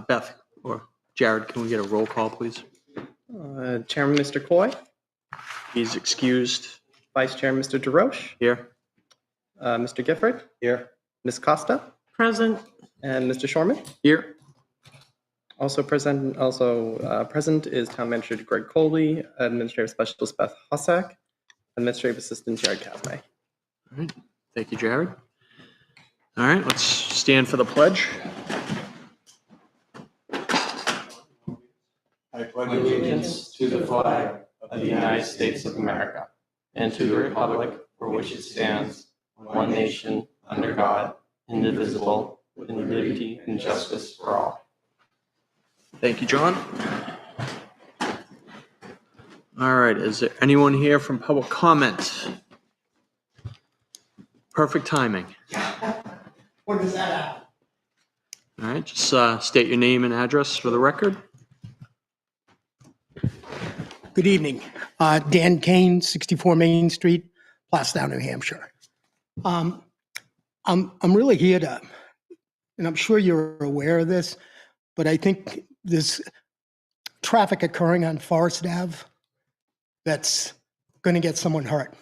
Beth or Jared, can we get a roll call, please? Chairman Mr. Coy, He's excused. Vice Chair Mr. DeRoche, Here. Mr. Gifford, Here. Ms. Costa, Present. and Mr. Shorman. Here. Also present is Town Manager Greg Colby, Administrative Specialist Beth Hossack, Administrative Assistant Jared Kavme. All right. Thank you, Jared. All right, let's stand for the pledge. I pledge allegiance to the flag of the United States of America and to the republic for which it stands, one nation, under God, indivisible, with liberty and justice for all. Thank you, John. All right, is there anyone here from public comment? Perfect timing. What is that? All right, just state your name and address for the record. Good evening. Dan Kane, 64 Main Street, Plastown, New Hampshire. I'm really here to, and I'm sure you're aware of this, but I think there's traffic occurring on Forest Ave that's going to get someone hurt.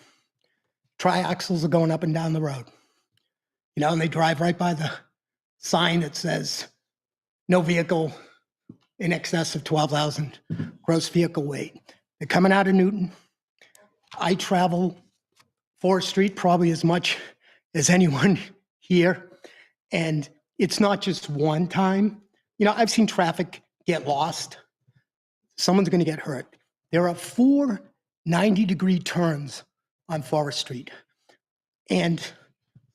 Triaxles are going up and down the road. You know, and they drive right by the sign that says no vehicle in excess of 12,000 gross vehicle weight. They're coming out of Newton. I travel Forest Street probably as much as anyone here. And it's not just one time. You know, I've seen traffic get lost. Someone's going to get hurt. There are 4 90-degree turns on Forest Street. And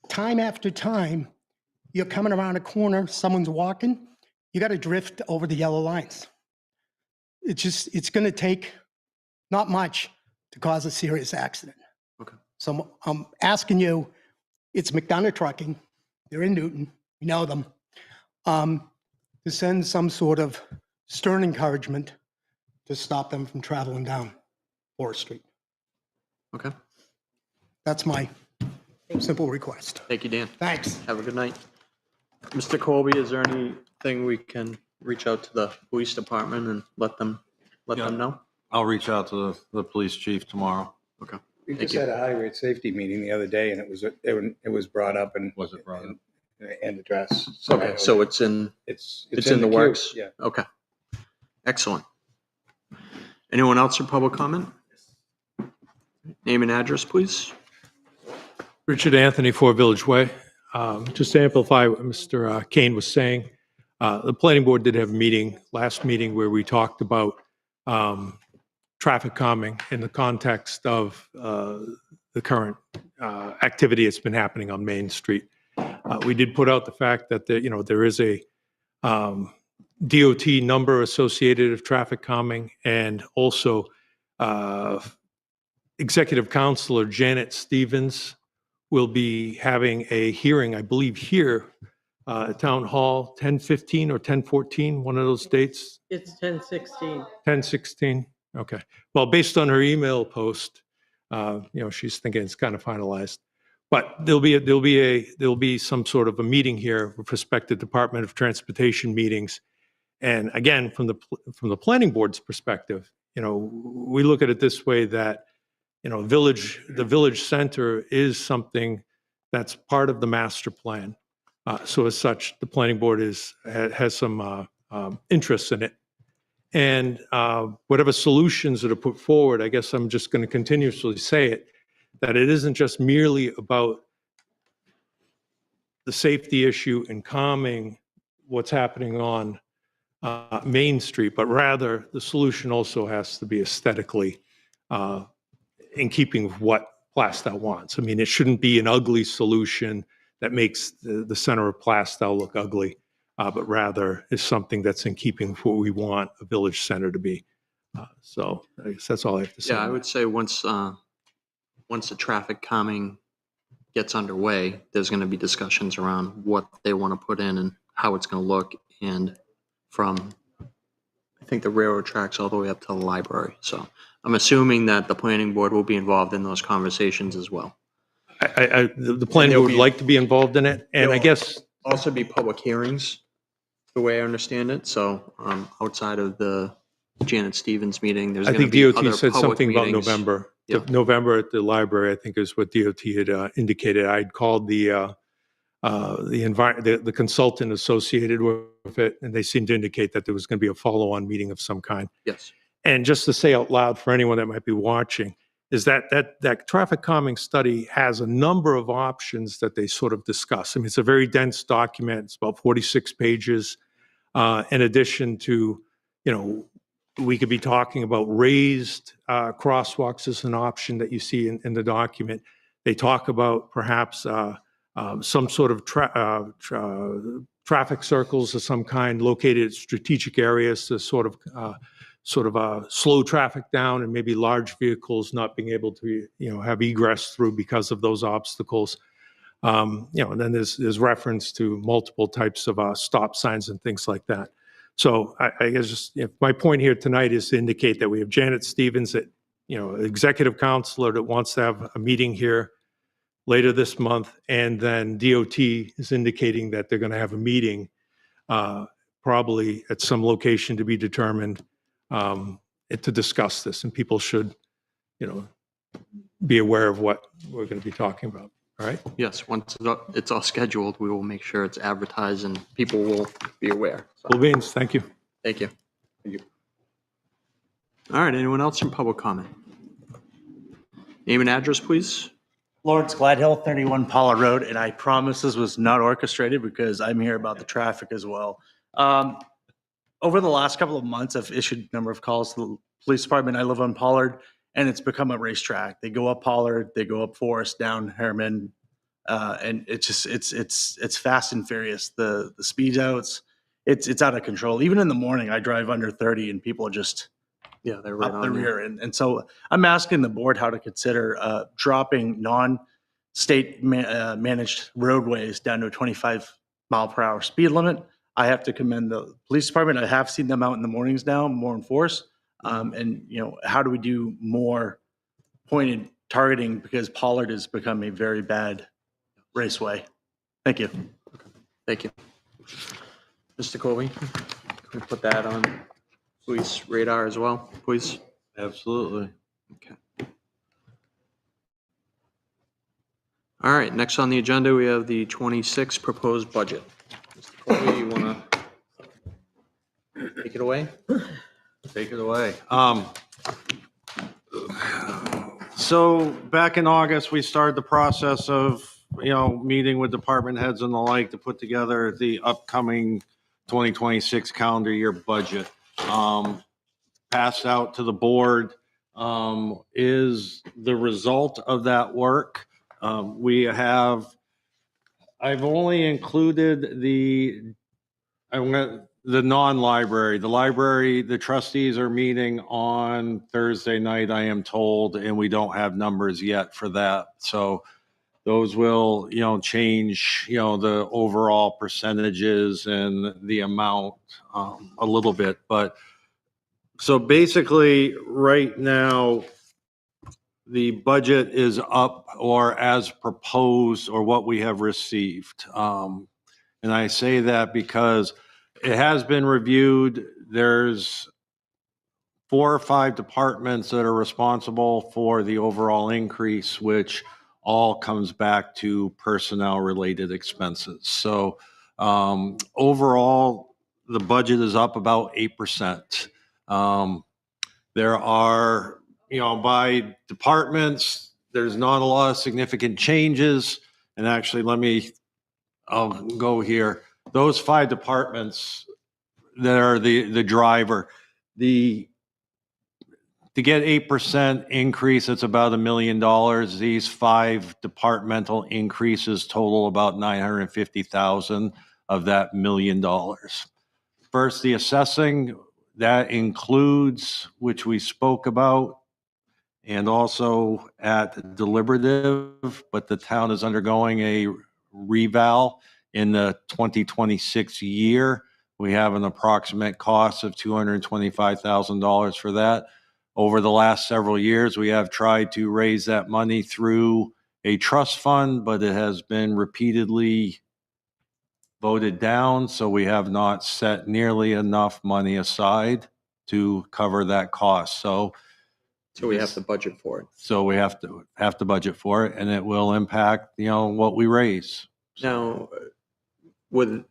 time after time, you're coming around a corner, someone's walking, you got to drift over the yellow lines. It's going to take not much to cause a serious accident. Okay. So I'm asking you, it's McDonough Trucking, they're in Newton, we know them, to send some sort of stern encouragement to stop them from traveling down Forest Street. Okay. That's my simple request. Thank you, Dan. Thanks. Have a good night. Mr. Colby, is there anything we can reach out to the police department and let them know? I'll reach out to the police chief tomorrow. Okay. We Thank just you. had a highway safety meeting the other day, and it was brought up and Was it brought up? and addressed. Okay, so it's in it's in the queue. works? Yeah. Okay. Excellent. Anyone else for public comment? Name and address, please. Richard Anthony, 4 Village Way. Just to amplify what Mr. Kane was saying, the planning board did have a meeting, last meeting, where we talked about traffic calming in the context of the current activity that's been happening on Main Street. We did put out the fact that there is a DOT number associated with traffic calming, and also Executive Counselor Janet Stevens will be having a hearing, I believe, here at Town Hall, 10:15 or 10:14, one of those dates. It's 10:16. 10:16. Okay. Well, based on her email post, she's thinking it's kind of finalized. But there'll be some sort of a meeting here with respect to Department of Transportation meetings. And again, from the planning board's perspective, we look at it this way, that the village center is something that's part of the master plan. So as such, the planning board has some interest in it. And whatever solutions that are put forward, I guess I'm just going to continuously say it, that it isn't just merely about the safety issue and calming what's happening on Main Street, but rather the solution also has to be aesthetically in keeping with what Plastow wants. I mean, it shouldn't be an ugly solution that makes the center of Plastow look ugly, but rather is something that's in keeping with what we want a village center to be. So I guess that's all I have to say. Yeah, I would say once the traffic calming gets underway, there's going to be discussions around what they want to put in and how it's going to look, and from, I think, the railroad tracks all the way up to the library. So I'm assuming that the planning board will be involved in those conversations as well. The planning board would like to be involved in it, and I guess Also be public hearings the way I understand it. So outside of the Janet Stevens meeting, there's I going to think be other DOT said public something about meetings. November. Yeah. November at the library, I think is what DOT had indicated. I'd called the consultant associated with it, and they seemed to indicate that there was going to be a follow-on meeting of some kind. Yes. And just to say out loud for anyone that might be watching, is that traffic calming study has a number of options that they sort of discuss. I mean, it's a very dense document. It's about 46 pages. In addition to, we could be talking about raised crosswalks as an option that you see in the document. They talk about perhaps some sort of traffic circles of some kind located at strategic areas to sort of slow traffic down, and maybe large vehicles not being able to have egress through because of those obstacles. And then there's reference to multiple types of stop signs and things like that. So I guess just my point here tonight is to indicate that we have Janet Stevens, that executive counselor that wants to have a meeting here later this month, and then DOT is indicating that they're going to have a meeting probably at some location to be determined to discuss this, and people should be aware of what we're going to be talking about. All right. Yes. Once it's all scheduled, we will make sure it's advertised and people will be aware. So, Cool beans. Thank you. thank you. All right. Anyone else from public comment? Name and address, please. Lawrence Gladhill, 31 Paula Road, and I promise this was not orchestrated because I'm here about the traffic as well. Over the last couple of months, I've issued a number of calls to the police department. I live on Pollard, and it's become a racetrack. They go up Pollard, they go up Forest, down Herman, and it's fast and furious. The speed outs, it's out of control. Even in the morning, I drive under 30, and people are just Yeah, they're right up the on you. rear end. And so I'm asking the board how to consider dropping non-state managed roadways down to a 25-mile-per-hour speed limit. I have to commend the police department. I have seen them out in the mornings now, more in force. And how do we do more pointed targeting, because Pollard has become a very bad raceway. Thank you. Thank you. Mr. Colby, can we put that on police radar as well, please? Absolutely. Okay. All right, next on the agenda, we have the 26 proposed budget. Mr. Colby, you want to take it away? Take it away. So back in August, we started the process of, meeting with department heads and the like to put together the upcoming 2026 calendar year budget. Passed out to the board is the result of that work. I've only included the non-library. The library, the trustees are meeting on Thursday night, I am told, and we don't have numbers yet for that. So those will, change, the overall percentages and the amount a little bit. But so basically right now, the budget is up or as proposed or what we have received. And I say that because it has been reviewed. There's 4 or 5 departments that are responsible for the overall increase, which all comes back to personnel related expenses. So overall, the budget is up about 8%. There are, by departments, there's not a lot of significant changes. And actually, I'll go here. Those 5 departments that are the driver, to get 8% increase, it's about $1 million. These 5 departmental increases total about $950,000 of that $1 million. First, the assessing, that includes, which we spoke about, and also at deliberative, but the town is undergoing a reval in the 2026 year. We have an approximate cost of $225,000 for that. Over the last several years, we have tried to raise that money through a trust fund, but it has been repeatedly voted down, so we have not set nearly enough money aside to cover that cost. So we have to budget for it. So we have to budget for it, and it will impact, what we raise. Now,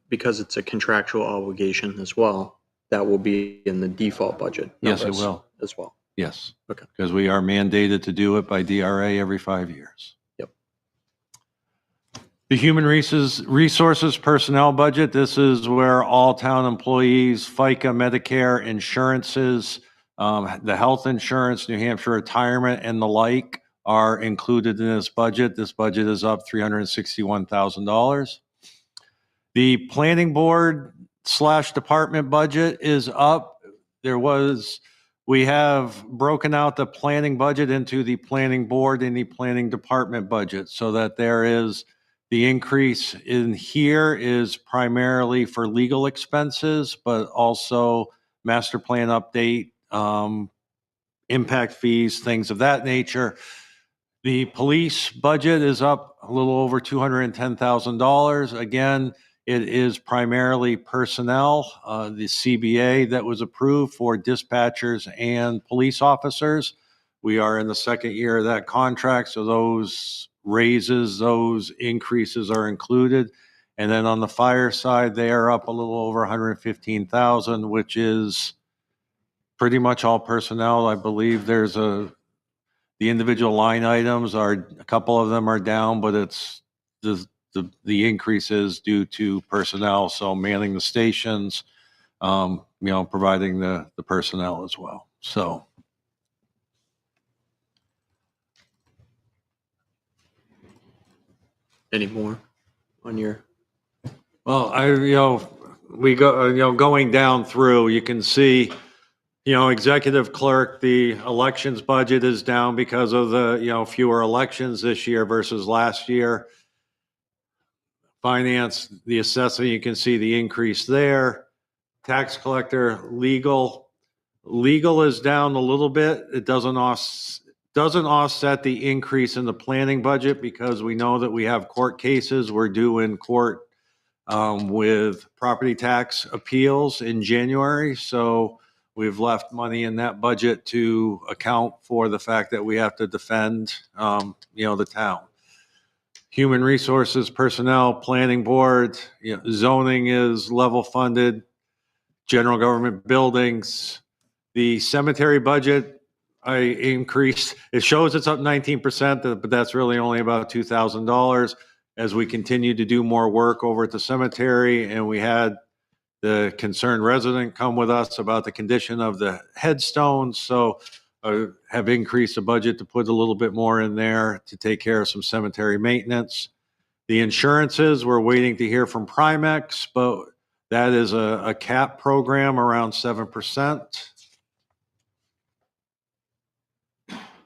because it's a contractual obligation as well, that will be in the default budget Yes, it numbers will. as well. Yes. Okay. Because we are mandated to do it by DRA every 5 years. Yep. The human resources personnel budget, this is where all town employees, FICA, Medicare, insurances, the health insurance, New Hampshire retirement, and the like are included in this budget. This budget is up $361,000. The planning board / department budget is up. We have broken out the planning budget into the planning board and the planning department budget, so that there is the increase in here is primarily for legal expenses, but also master plan update, impact fees, things of that nature. The police budget is up a little over $210,000. Again, it is primarily personnel, the CBA that was approved for dispatchers and police officers. We are in the second year of that contract, so those raises, those increases are included. And then on the fire side, they are up a little over 115,000, which is pretty much all personnel. I believe the individual line items a couple of them are down, but it's the increase is due to personnel. So manning the stations, providing the personnel as well. So. Any more on your? Well, we go, going down through, you can see, executive clerk, the elections budget is down because of the, fewer elections this year versus last year. Finance, the assessing, you can see the increase there. Tax collector, legal is down a little bit. It doesn't offset the increase in the planning budget, because we know that we have court cases. We're due in court with property tax appeals in January. So we've left money in that budget to account for the fact that we have to defend, the town. Human resources, personnel, planning board, zoning is level funded, general government buildings. The cemetery budget, I increased. It shows it's up 19%, but that's really only about $2,000 as we continue to do more work over at the cemetery. And we had the concerned resident come with us about the condition of the headstones. So have increased the budget to put a little bit more in there to take care of some cemetery maintenance. The insurances, we're waiting to hear from Primex, but that is a cap program around 7%.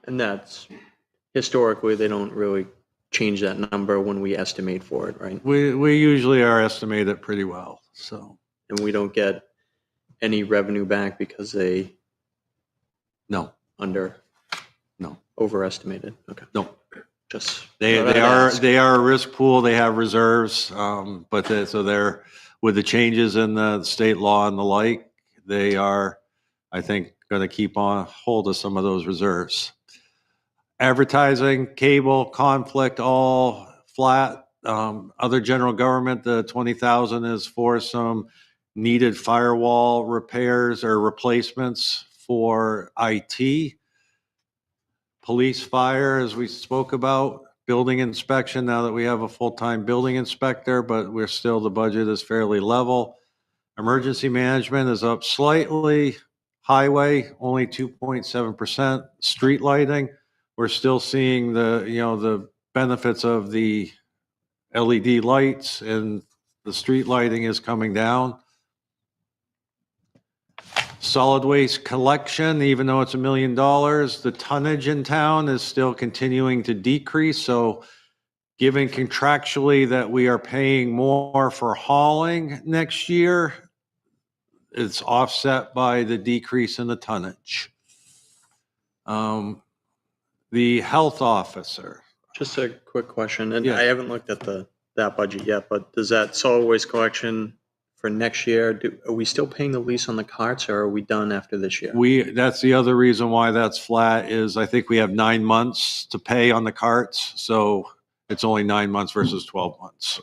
And that's historically, they don't really change that number when we estimate for it, right? We usually are estimated pretty well. So. And we don't get any revenue back because they No. overestimated. Okay. No. Just They are a risk pool. They have reserves, but they're with the changes in the state law and the like. They are, I think, going to keep on hold of some of those reserves. Advertising, cable, conflict, all flat. Other general government, the 20,000 is for some needed firewall repairs or replacements for IT. Police, fire, as we spoke about, building inspection, now that we have a full-time building inspector, but the budget is fairly level. Emergency management is up slightly. Highway, only 2.7%. Street lighting, we're still seeing the benefits of the LED lights, and the street lighting is coming down. Solid waste collection, even though it's $1 million, the tonnage in town is still continuing to decrease. So given contractually that we are paying more for hauling next year, it's offset by the decrease in the tonnage. The health officer. a quick question, and Yeah. I haven't looked at the that budget yet, but does that solid waste collection for next year, are we still paying the lease on the carts, or are we done after this year? That's the other reason why that's flat is I think we have 9 months to pay on the carts. So it's only 9 months versus 12 months.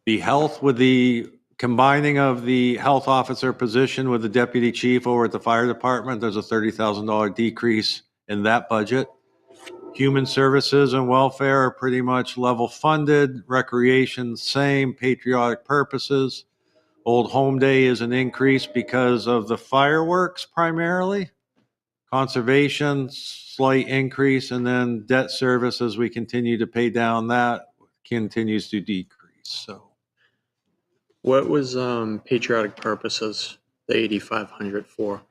The health with the combining of the health officer position with the deputy chief over at the fire department, there's a $30,000 decrease in that budget. Human services and welfare are pretty much level funded. Recreation, same. Patriotic purposes. Old Home Day is an increase because of the fireworks primarily. Conservation, slight increase, and then debt service as we continue to pay down that continues to decrease. So What was patriotic purposes, the 8,500 for?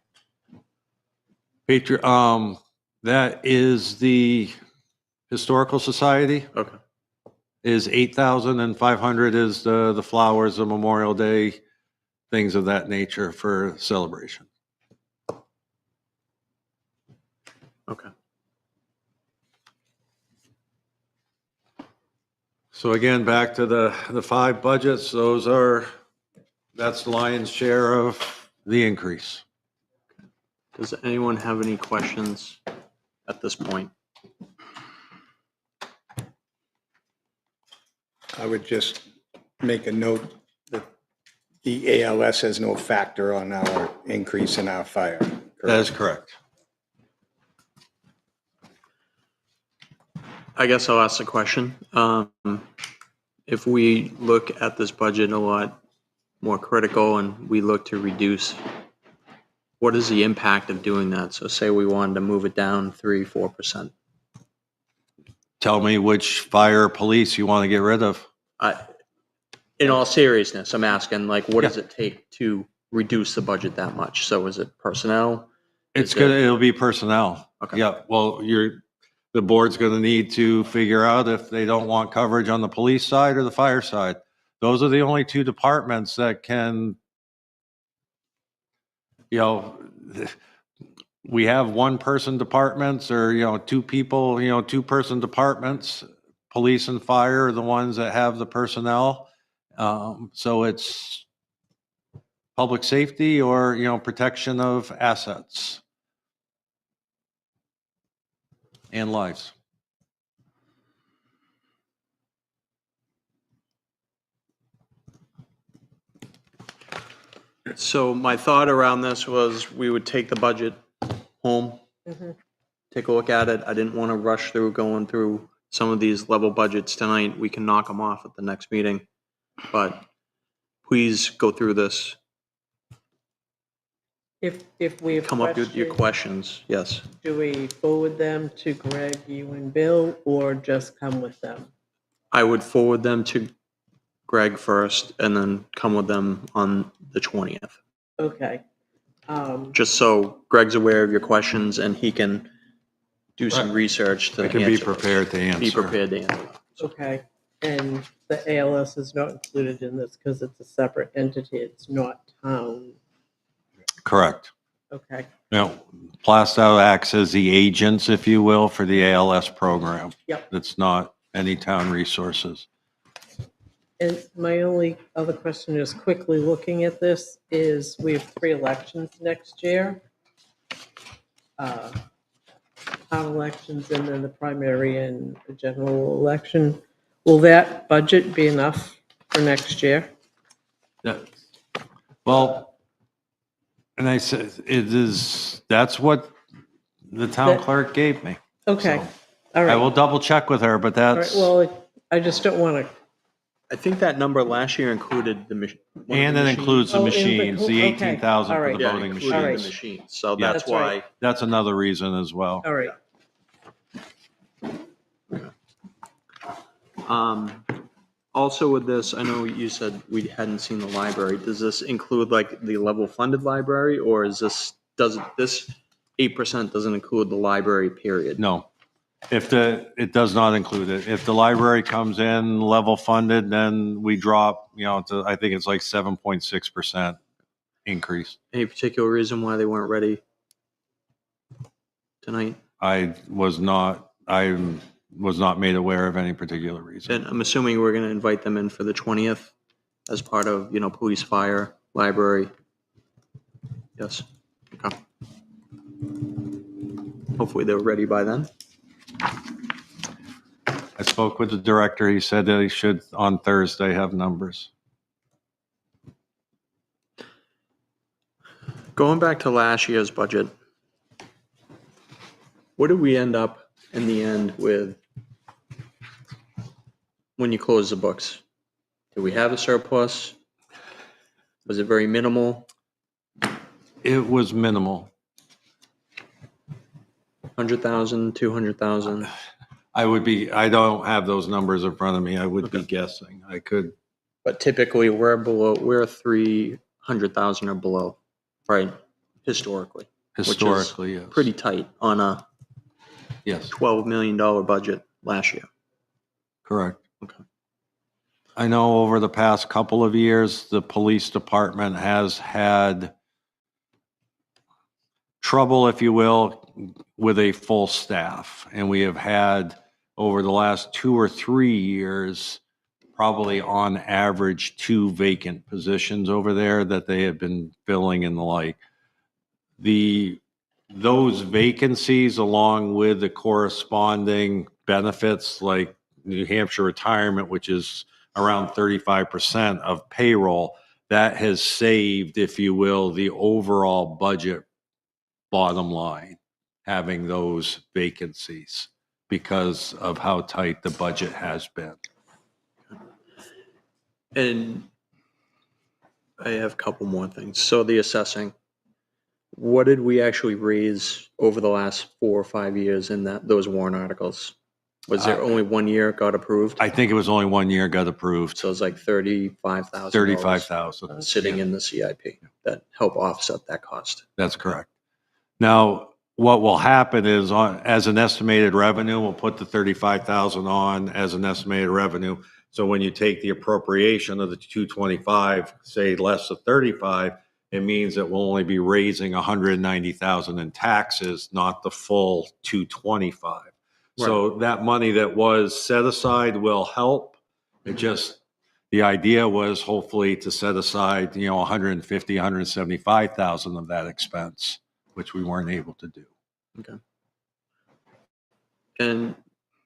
that is the Historical Society Okay. is 8,500 is the flowers, the Memorial Day, things of that nature for celebration. Okay. So again, back to the 5 budgets, that's the lion's share of the increase. Does anyone have any questions at this point? I would just make a note that the ALS has no factor on our increase in our fire. That is correct. I guess I'll ask the question. If we look at this budget a lot more critical and we look to reduce, what is the impact of doing that? So say we wanted to move it down 3-4%. Tell me which fire or police you want to get rid of. In all seriousness, I'm asking, like, what does it take to reduce the budget that much? So is it personnel? It'll be personnel. Okay. Yeah, well, the board's going to need to figure out if they don't want coverage on the police side or the fire side. Those are the only 2 departments that can, we have 1-person departments or, 2 people, 2-person departments. Police and fire are the ones that have the personnel. So it's public safety or, protection of assets and lives. So my thought around this was we would take the budget home, take a look at it. I didn't want to rush through going through some of these level budgets tonight. We can knock them off at the next meeting, but please go through this. If we have Come up with your questions, questions. Yes. do we forward them to Greg, you and Bill, or just come with them? I would forward them to Greg first and then come with them on the 20th. Okay. Just so Greg's aware of your questions and he can do some research to I can be answer those. prepared to answer. Be prepared to answer. Okay. And the ALS is not included in this because it's a separate entity. It's not town. Correct. Okay. Plastow acts as the agents, if you will, for the ALS program. Yep. It's not any town resources. And my only other question is quickly looking at this is we have 3 elections next year. Town elections and then the primary and the general election. Will that budget be enough for next year? Well, and I said, that's what the town clerk gave me. Okay. So, All right. I will double check with her, but All right. that's, Well, I just don't want to. I think that number last year included the machine. and it includes the Oh, and machines, the okay. 18,000 All for right. the voting included All the right. machines. machines. So Yeah. that's That's right. why. That's another reason as well. All right. Also with this, I know you said we hadn't seen the library. Does this include like the level funded library, or is this 8% doesn't include the library period? No, it does not include it. If the library comes in level funded, then we drop, to, I think it's like 7.6% increase. Any particular reason why they weren't ready tonight? I was not, was not made aware of any particular reason. And I'm assuming we're going to invite them in for the 20th as part of, police, fire, library. Yes. Okay. Hopefully they're ready by then. I spoke with the director. He said that he should on Thursday have numbers. Going back to last year's budget, what did we end up in the end with when you close the books? Did we have a surplus? Was it very minimal? It was minimal. 100,000, 200,000? I don't have those numbers in front of me. I would be guessing. I could. But typically we're 300,000 or below, right? Historically. Historically, which is yes. Pretty tight on a Yes, $12 million budget last year. correct. Okay. I know over the past couple of years, the police department has had trouble, if you will, with a full staff. And we have had over the last 2 or 3 years, probably on average 2 vacant positions over there that they have been filling and the like. Those vacancies, along with the corresponding benefits like New Hampshire retirement, which is around 35% of payroll, that has saved, if you will, the overall budget bottom line, having those vacancies because of how tight the budget has been. And I have a couple more things. So the assessing, what did we actually raise over the last 4 or 5 years in those warrant articles? Was there only 1 year it got approved? I think it was only 1 year got approved. So it's like $35,000. 35,000. Sitting in the CIP that help offset that cost. That's correct. Now, what will happen is as an estimated revenue, we'll put the 35,000 on as an estimated revenue. So when you take the appropriation of the 225, say less than 35, it means that we'll only be raising 190,000 in taxes, not the full 225. So that money that was set aside will help. It just, the idea was hopefully to set aside, 150, 175,000 of that expense, which we weren't able to do. Okay. And,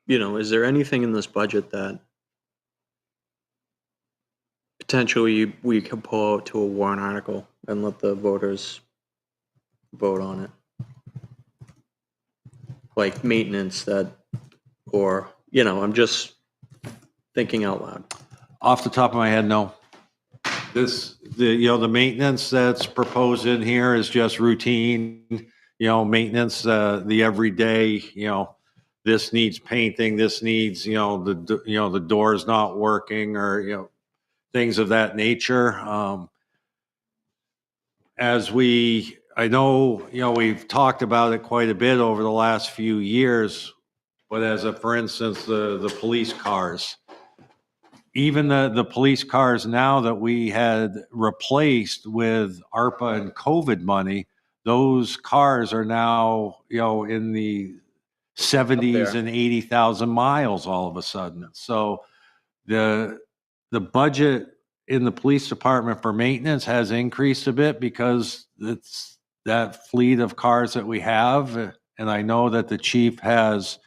is there anything in this budget that potentially we could pull out to a warrant article and let the voters vote on it? Like maintenance I'm just thinking out loud. Off the top of my head, no. The maintenance that's proposed in here is just routine, maintenance, the everyday, this needs painting, this needs, the door's not working or, things of that nature. I know, we've talked about it quite a bit over the last few years, but for instance, the police cars, even the police cars now that we had replaced with ARPA and COVID money, those cars are now, in the 70s and 80,000 miles all of a sudden. So the budget in the police department for maintenance has increased a bit because it's that fleet of cars that we have. And I know that the chief has,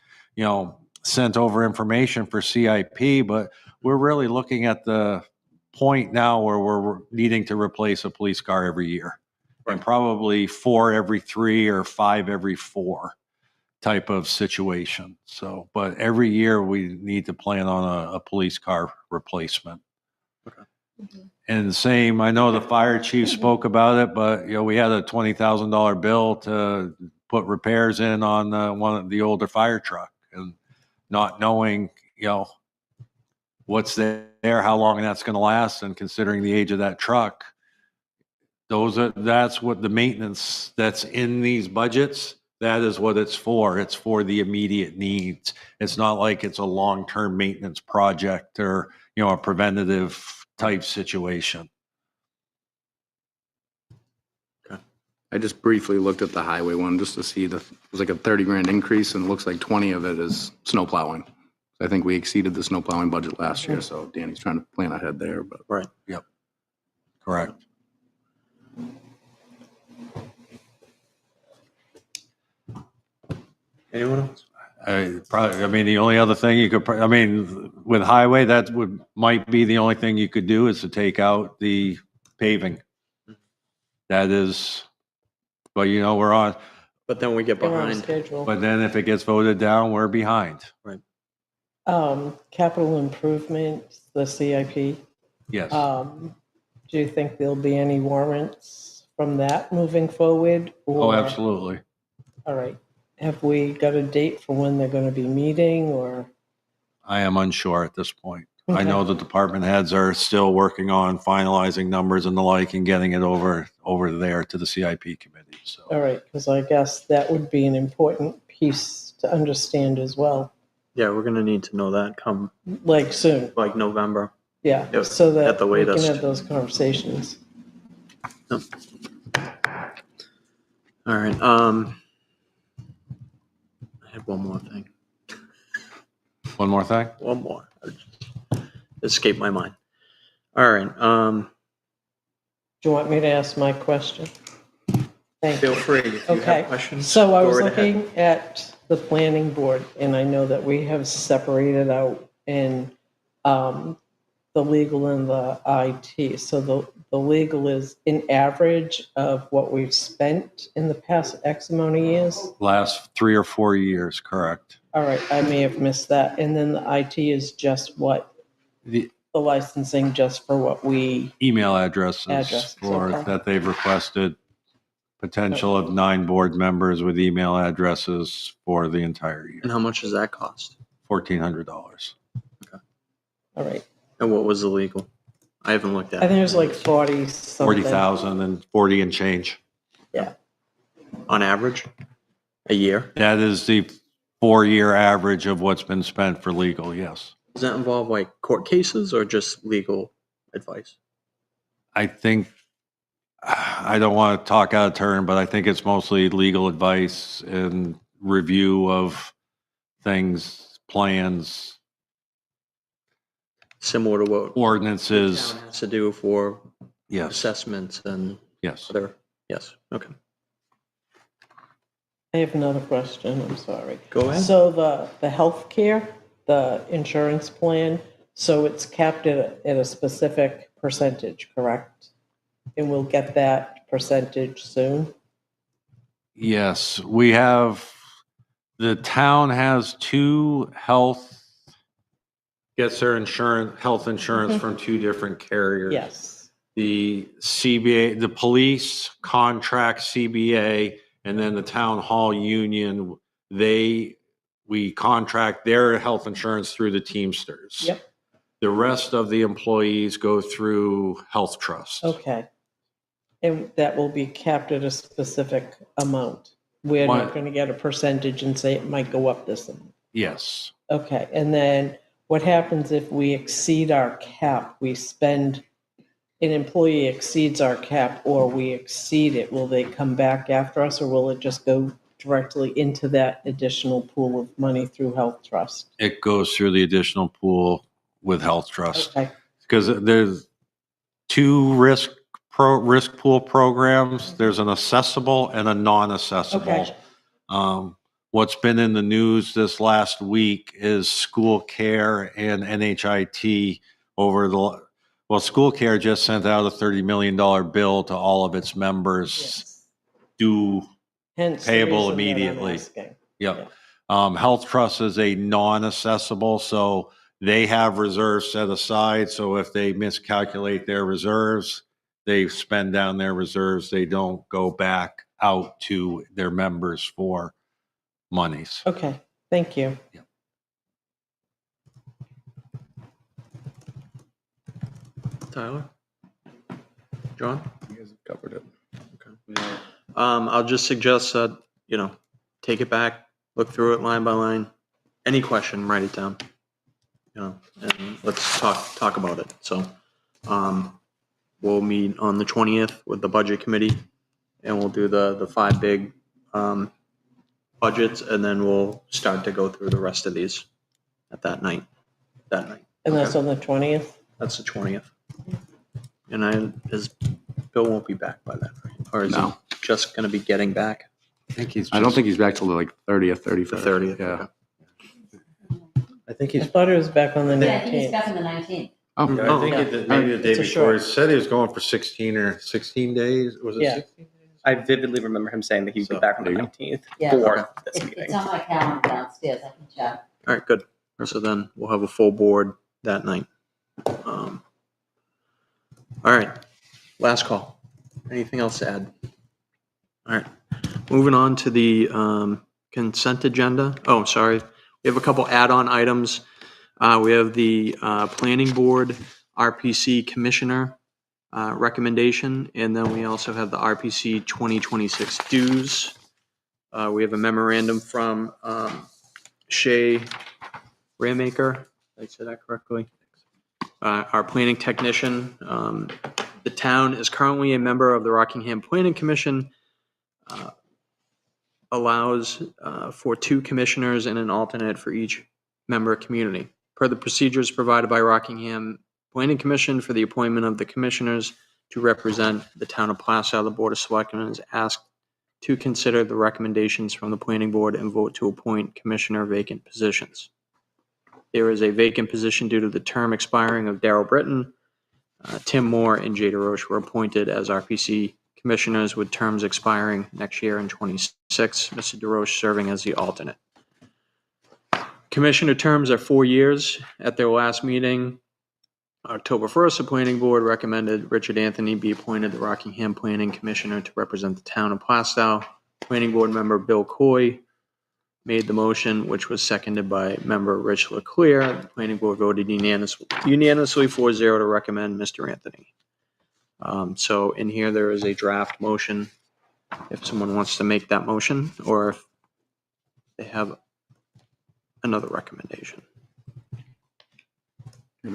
sent over information for CIP, but we're really looking at the point now where we're needing to replace a police car every year. And probably 4 every 3 or 5 every 4 type of situation. So, but every year we need to plan on a police car replacement. Okay. And the same, I know the fire chief spoke about it, but we had a $20,000 bill to put repairs in on one of the older fire truck, and not knowing, what's there, how long that's going to last, and considering the age of that truck, that's what the maintenance that's in these budgets, that is what it's for. It's for the immediate needs. It's not like it's a long-term maintenance project or, a preventative type situation. Okay. I just briefly looked at the highway one just to see it was like a 30 grand increase and it looks like 20 of it is snow plowing. I think we exceeded the snow plowing budget last year, so Danny's trying to plan ahead there, but. Right. Yep. Correct. Anyone else? I mean, the only other thing you could, I mean, with highway, might be the only thing you could do is to take out the paving. That is, but we're on, But then we get They're on behind. schedule. but then if it gets voted down, we're behind. Capital improvements, the CIP. Yes. Do you think there'll be any warrants from that moving forward? Oh, or- absolutely. All right. Have we got a date for when they're going to be meeting or? I am unsure at this point. I Okay. know the department heads are still working on finalizing numbers and the like and getting it over there to the CIP committee. So. All right, because I guess that would be an important piece to understand as well, Yeah, we're gonna need to know that come like soon. like November. Yeah, Yep, so at that the we can latest. have those conversations. All right. I had one more thing. One more thing? One more. Escaped my mind. All right. Do you want me to ask my question? Thank Feel you. free if you Okay. have questions. So I go was right ahead. looking at the planning board, and I know that we have separated out in the legal and the IT. So the legal is an average of what we've spent in the past X amount of years. Last 3 or 4 years, correct. All right, I may have missed that. And then the IT is just what? The The licensing just for what we, email addresses Addresses, for okay. that they've requested. Potential of 9 board members with email addresses for the entire year. And how much does that cost? $1,400. all right. And what was the legal? I haven't looked at I it. think it was like 40 something. 40,000 and 40 and change. Yeah. On average? A year? That is the 4-year average of what's been spent for legal, yes. Does that involve like court cases or just legal advice? I think, I don't want to talk out of turn, but I think it's mostly legal advice and review of things, plans, Similar to what the ordinances. town has to do for Yes, assessments and yes. other, yes, okay. I have another question, I'm sorry. Go ahead. So the healthcare, the insurance plan, so it's capped at a specific percentage, correct? And we'll get that percentage soon? Yes, the town has 2 gets their health insurance from 2 different carriers. Yes. The CBA, the police contract CBA, and then the town hall union, we contract their health insurance through the Teamsters. Yep. The rest of the employees go through Health Trust. Okay. And that will be capped at a specific amount. We're not What? going to get a percentage and say it might go up this amount. Yes. Okay, and then what happens if we exceed our cap? We spend, an employee exceeds our cap or we exceed it, will they come back after us or will it just go directly into that additional pool of money through Health Trust? It goes through the additional pool with Health Trust. Okay, Because there's 2 risk pool programs. There's an accessible and a non-accessible. Okay. What's been in the news this last week is school care and NHIT school care just sent out a $30 million bill to all of its members yes. due Hence the payable reason that I'm immediately. asking. Yep. Health Trust is a non-accessible, so they have reserves set aside. So if they miscalculate their reserves, they spend down their reserves. They don't go back out to their members for monies. Okay, thank you. Tyler? John? You guys have covered it. I'll just suggest that, take it back, look through it line by line. Any question, write it down. And let's talk about it. So, we'll meet on the 20th with the budget committee and we'll do the five big budgets, and then we'll start to go through the rest of these at that night. And that's on the 20th? That's the 20th. And Bill won't be back by then, right? Or is he No. just going to be getting back? I don't think he's back till like 30th, 31st. The 30th? Yeah. Okay. I think I he's, thought it was back on the Yeah, I think he's 19th. back on the 19th. Oh, I think maybe the day It's a before, he short- said he was going for 16 or 16 days. Was it Yeah. 16 days? I vividly remember him saying that he'd be So, back on the there you go. 19th Yeah. for this It's meeting. on my calendar downstairs, I can check. All right, good. So then we'll have a full board that night. All right, last call. Anything else to add? All right, moving on to the consent agenda. Oh, sorry. We have a couple add-on items. We have the planning board, RPC commissioner recommendation, and then we also have the RPC 2026 dues. We have a memorandum from Shay Raymaker. Did I say that correctly? Our planning technician. The town is currently a member of the Rockingham Planning Commission. Allows for two commissioners and an alternate for each member community. Per the procedures provided by Rockingham Planning Commission for the appointment of the commissioners to represent the town of Plastow, the Board of Selectmen is asked to consider the recommendations from the planning board and vote to appoint commissioner vacant positions. There is a vacant position due to the term expiring of Darrell Britton. Tim Moore and Jay DeRoche were appointed as RPC commissioners with terms expiring next year in 26, Mr. DeRoche serving as the alternate. Commissioner terms are 4 years. At their last meeting, October 1st, the planning board recommended Richard Anthony be appointed the Rockingham Planning Commissioner to represent the town of Plastow. Planning board member Bill Coy made the motion, which was seconded by member Rich Leclerc. The planning board voted unanimously 4-0 to recommend Mr. Anthony. So in here, there is a draft motion. If someone wants to make that motion, or if they have another recommendation.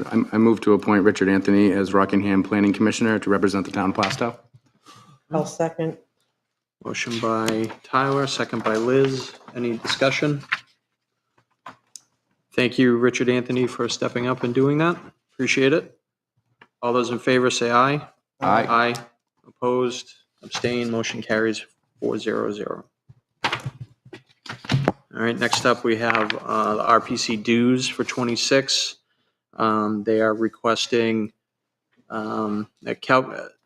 I move to appoint Richard Anthony as Rockingham Planning Commissioner to represent the town of Plastow. I'll second. Motion by Tyler, second by Liz. Any discussion? Thank you, Richard Anthony, for stepping up and doing that. Appreciate it. All those in favor say aye. Aye. Aye. Opposed, abstained, motion carries 4-0-0. All right, next up, we have the RPC dues for 26. They are requesting,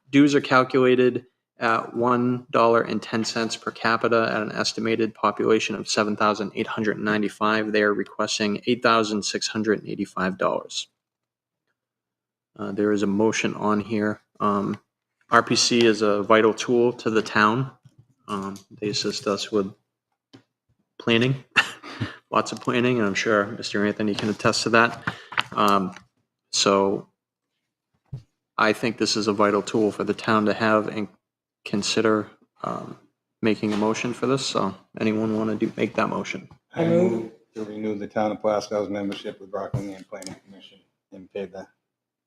dues are calculated at $1.10 per capita at an estimated population of 7,895. They are requesting $8,685. There is a motion on here. RPC is a vital tool to the town. They assist us with planning, lots of planning, and I'm sure Mr. Anthony can attest to that. So I think this is a vital tool for the town to have and consider making a motion for this. So anyone want to make that motion? I move to renew the town of Plastow's membership with Rockingham Planning Commission and pay the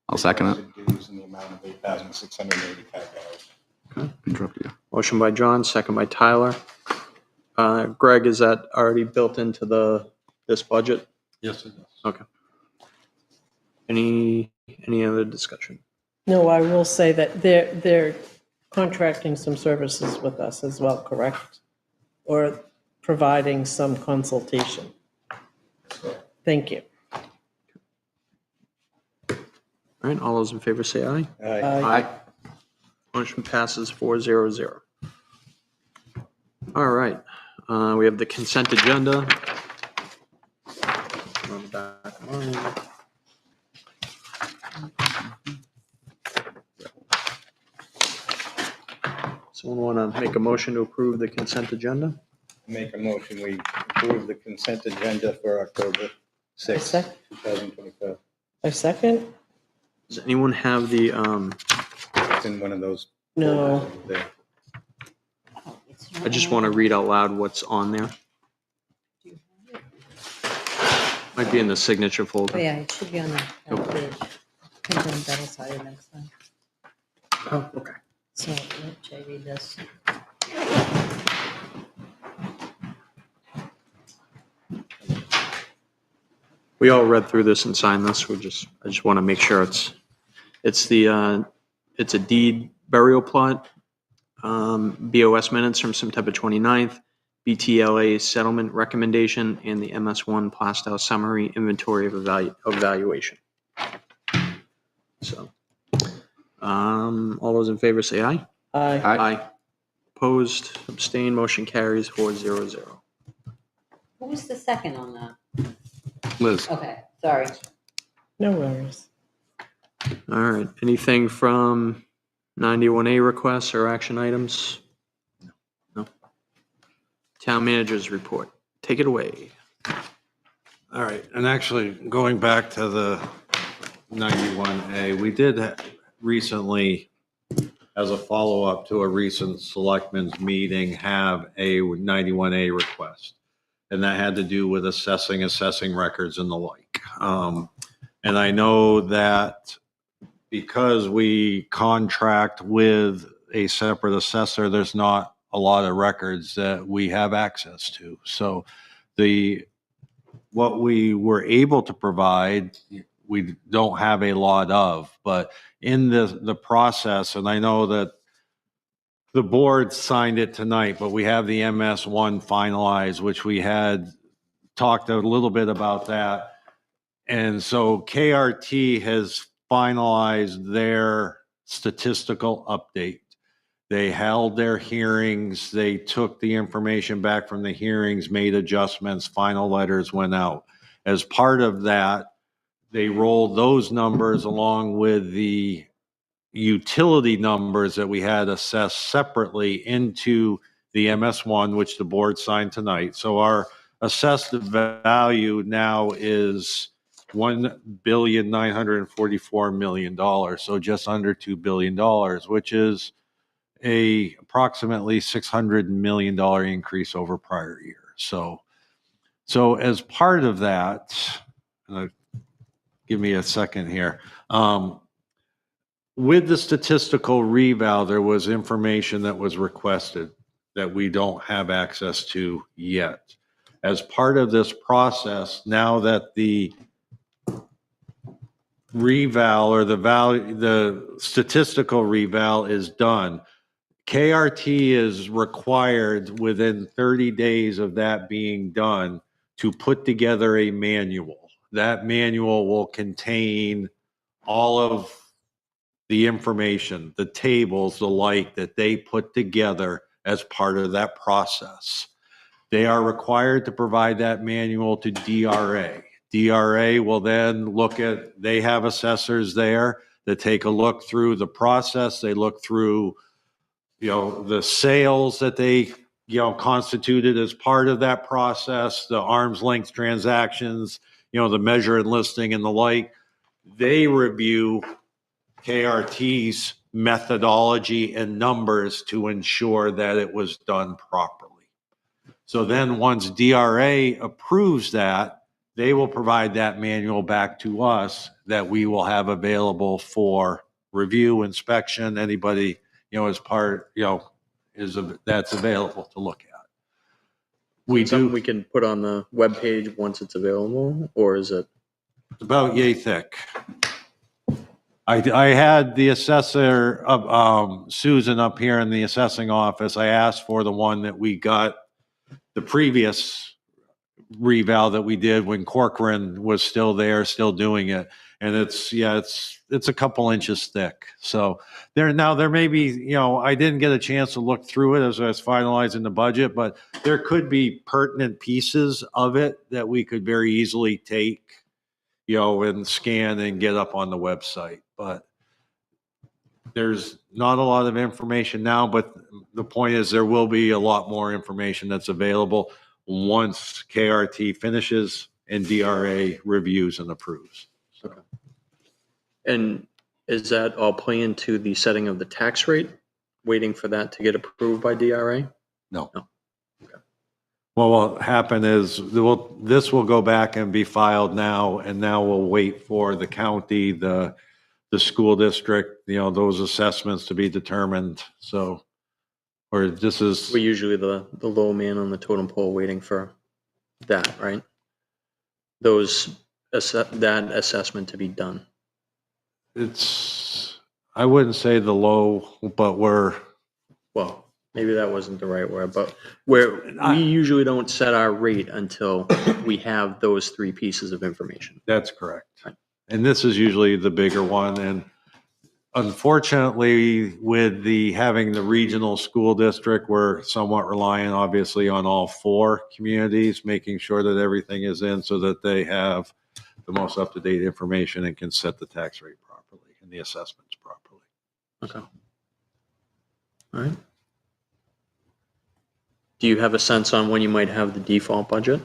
I'll second it. dues in the amount of $8,685. Interrupt you. Motion by John, second by Tyler. Greg, is that already built into this budget? Yes, it does. Okay. Any other discussion? No, I will say that they're contracting some services with us as well, correct? Or providing some consultation. Thank you. All right, all those in favor say aye. Aye. Motion passes 4-0-0. All right, we have the consent agenda. On the back of mine. Someone want to make a motion to approve the consent agenda? Make a motion, we approve the consent agenda for October 6th, 2025. A second? Does anyone have the, It's in one of those. No. folders over there. I just want to read out loud what's on there. Might be in the signature Oh, folder. yeah, it should be on that page. And then that'll sign it next time. Oh, okay. So let Jay read this. We all read through this and signed this. I just want to make sure it's a deed burial plot, BOS minutes from September 29th, BTLA settlement recommendation, and the MS1 Plastow summary inventory of evaluation. So, all those in favor say aye. Aye. Aye. Opposed, abstained, motion carries 400. Who was the second on that? Liz, Okay, sorry. No worries. All right, anything from 91A requests or action items? No. Town managers report. Take it away. All right, and actually, going back to the 91A, we did recently, as a follow-up to a recent selectmen's meeting, have a 91A request. And that had to do with assessing records and the like. And I know that because we contract with a separate assessor, there's not a lot of records that we have access to. So what we were able to provide, we don't have a lot of, but in the process, and I know that the board signed it tonight, but we have the MS1 finalized, which we had talked a little bit about that. And so KRT has finalized their statistical update. They held their hearings. They took the information back from the hearings, made adjustments, final letters went out. As part of that, they rolled those numbers along with the utility numbers that we had assessed separately into the MS1, which the board signed tonight. So our assessed value now is $1,944 million. So just under $2 billion, which is approximately $600 million increase over prior year. So as part of that, give me a second here. With the statistical reval, there was information that was requested that we don't have access to yet. As part of this process, now that the reval or the statistical reval is done, KRT is required within 30 days of that being done to put together a manual. That manual will contain all of the information, the tables, the like that they put together as part of that process. They are required to provide that manual to DRA. DRA will then they have assessors there that take a look through the process. They look through, the sales that they, constituted as part of that process, the arm's length transactions, the measure and listing and the like. They review KRT's methodology and numbers to ensure that it was done properly. So then once DRA approves that, they will provide that manual back to us that we will have available for review, inspection, anybody, as part, that's available to look at. We can put on the webpage once it's available, or is it? It's about yay thick. I had the assessor, Susan, up here in the assessing office. I asked for the one that we got the previous reval that we did when Corcoran was still there, still doing it. And it's a couple inches thick. So there may be, I didn't get a chance to look through it as I was finalizing the budget, but there could be pertinent pieces of it that we could very easily take, and scan and get up on the website. But there's not a lot of information now, but the point is there will be a lot more information that's available once KRT finishes and DRA reviews and approves. Okay. And is that all play into the setting of the tax rate, waiting for that to get approved by DRA? No. Okay. Well, what will happen is this will go back and be filed now, and now we'll wait for the county, the school district, those assessments to be determined. So Or this is, We're usually the low man on the totem pole waiting for that, right? That assessment to be done. I wouldn't say the low, but Well, maybe that wasn't the right word, but we usually don't set our rate until we have those three pieces of information. that's correct. And this is usually the bigger one. And unfortunately, with having the regional school district, we're somewhat reliant, obviously, on all four communities, making sure that everything is in so that they have the most up-to-date information and can set the tax rate properly and the assessments properly. Okay. All right. Do you have a sense on when you might have the default budget?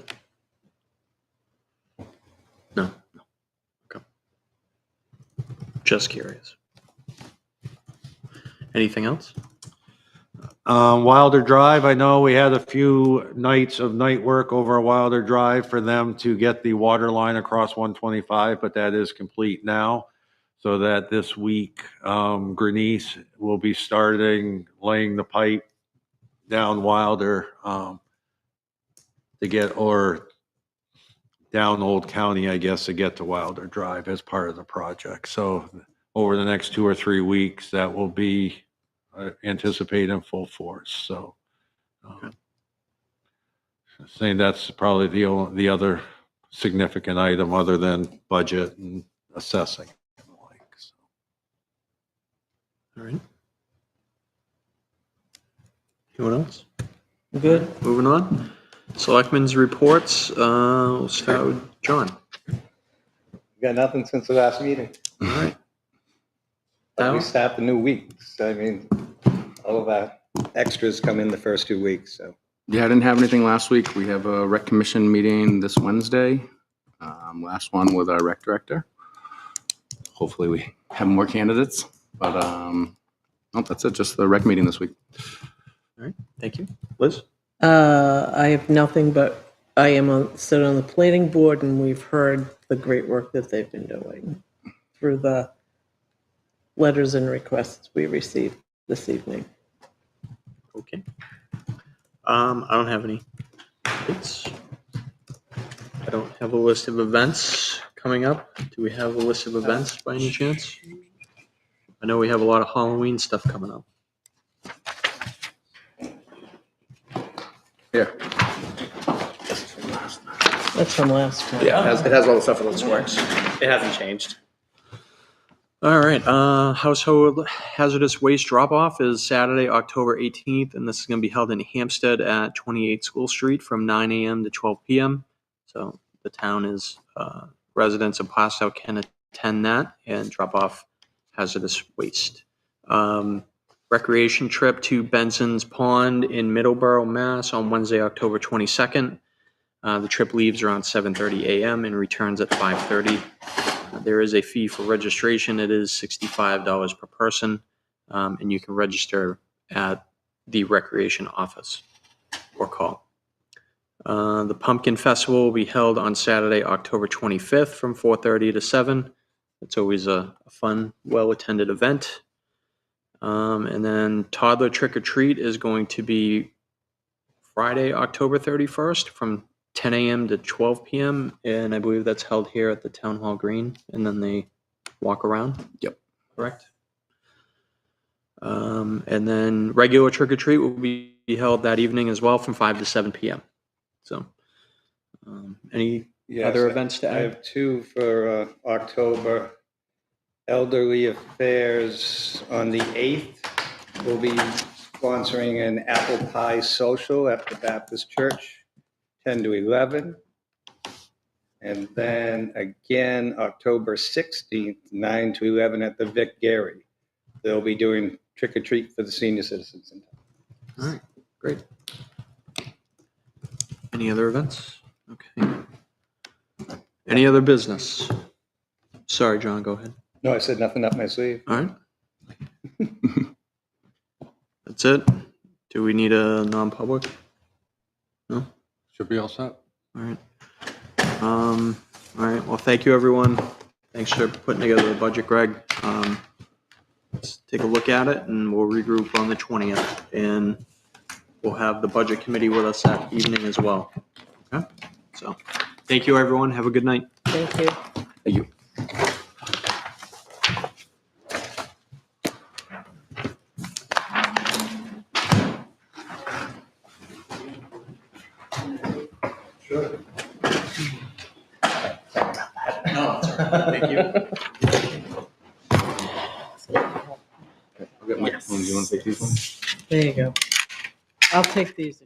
No. Okay. Just curious. Anything else? Wilder Drive, I know we had a few nights of night work over a Wilder Drive for them to get the water line across 125, but that is complete now. So that this week, Grenice will be starting laying the pipe down Wilder to get, or down Old County, I guess, to get to Wilder Drive as part of the project. So over the next 2 or 3 weeks, that will be anticipated in full force. So saying that's probably the other significant item other than budget and assessing. All right. Anyone else? Good. Moving on. Selectmen's reports. We'll start with John. Got nothing since the last meeting. All right. But we start the new week. So, I mean, all of our extras come in the first 2 weeks, so. Yeah, I didn't have anything last week. We have a rec commission meeting this Wednesday. Last one with our rec director. Hopefully we have more candidates, but no, that's it. Just the rec meeting this week. All right. Thank you. Liz? I have nothing, but I am sit on the planning board, and we've heard the great work that they've been doing through the letters and requests we received this evening. Okay. I don't have any. I don't have a list of events coming up. Do we have a list of events by any chance? I know we have a lot of Halloween stuff coming up. Yeah. That's from last time. Yeah, it has all the stuff in its works. It hasn't changed. All right. Household hazardous waste drop-off is Saturday, October 18th, and this is going to be held in Hampstead at 28 School Street from 9 a.m. to 12 p.m. So the town residents of Plastow can attend that and drop off hazardous waste. Recreation trip to Benson's Pond in Middleborough, Mass. on Wednesday, October 22nd. The trip leaves around 7:30 a.m. and returns at 5:30. There is a fee for registration. It is $65 per person, and you can register at the recreation office or call. The Pumpkin Festival will be held on Saturday, October 25th from 4:30 to 7. It's always a fun, well-attended event. And then Toddler Trick or Treat is going to be Friday, October 31st from 10 a.m. to 12 p.m. And I believe that's held here at the Town Hall Green. And then they walk around. Yep. Correct. And then regular trick or treat will be held that evening as well from 5 to 7 p.m. So, any other events to I add? have 2 for October. Elderly Affairs on the 8th. We'll be sponsoring an apple pie social at the Baptist Church, 10 to 11. And then again, October 16th, 9 to 11 at the Vic Gary. They'll be doing trick or treat for the senior citizens in town. All right, great. Any other events? Okay. Any other business? Sorry, John, go ahead. No, I said nothing up my sleeve. All right. That's it. Do we need a non-public? No? Should be all set. All right. All right. Well, thank you, everyone. Thanks for putting together the budget, Greg. Let's take a look at it, and we'll regroup on the 20th. And we'll have the budget committee with us that evening as well. Okay? So, thank you, everyone. Have a good night. Thank you. Thank you. Thank you. I'll get my phones. You want to take these ones? There you go. I'll take these.